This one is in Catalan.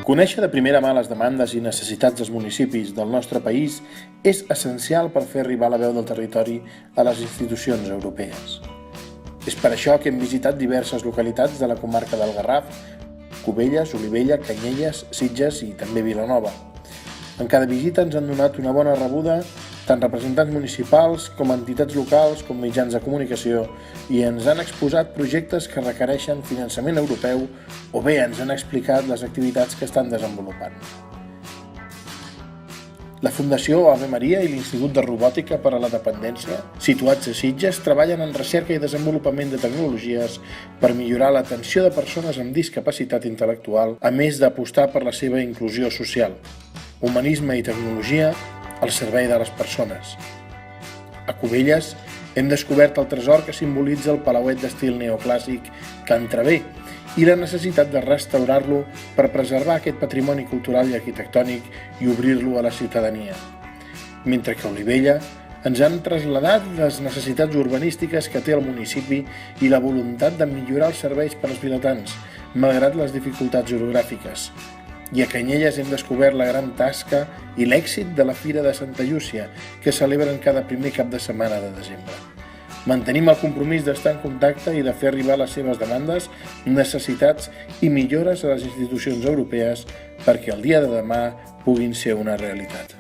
Conèixer de primera mà les demandes i necessitats dels municipis del nostre país és essencial per fer arribar la veu del territori a les institucions europees. És per això que hem visitat diverses localitats de la comarca del Garraf, Cubelles, Olivella, Canyelles, Sitges i també Vilanova. En cada visita ens han donat una bona rebuda tant representants municipals com entitats locals com mitjans de comunicació i ens han exposat projectes que requereixen finançament europeu o bé ens han explicat les activitats que estan desenvolupant. La Fundació Ave Maria i l'Institut de Robòtica per a la Dependència, situats a Sitges, treballen en recerca i desenvolupament de tecnologies per millorar l'atenció de persones amb discapacitat intel·lectual, a més d'apostar per la seva inclusió social. Humanisme i tecnologia al servei de les persones. A Cubelles hem descobert el tresor que simbolitza el palauet d'estil neoclàssic Can Traver i la necessitat de restaurar-lo per preservar aquest patrimoni cultural i arquitectònic i obrir-lo a la ciutadania. Mentre que a Olivella ens han traslladat les necessitats urbanístiques que té el municipi i la voluntat de millorar els serveis per als vilatans, malgrat les dificultats orogràfiques. I a Canyelles hem descobert la gran tasca i l'èxit de la Fira de Santa Llúcia, que celebren cada primer cap de setmana de desembre. Mantenim el compromís d'estar en contacte i de fer arribar les seves demandes, necessitats i millores a les institucions europees perquè el dia de demà puguin ser una realitat.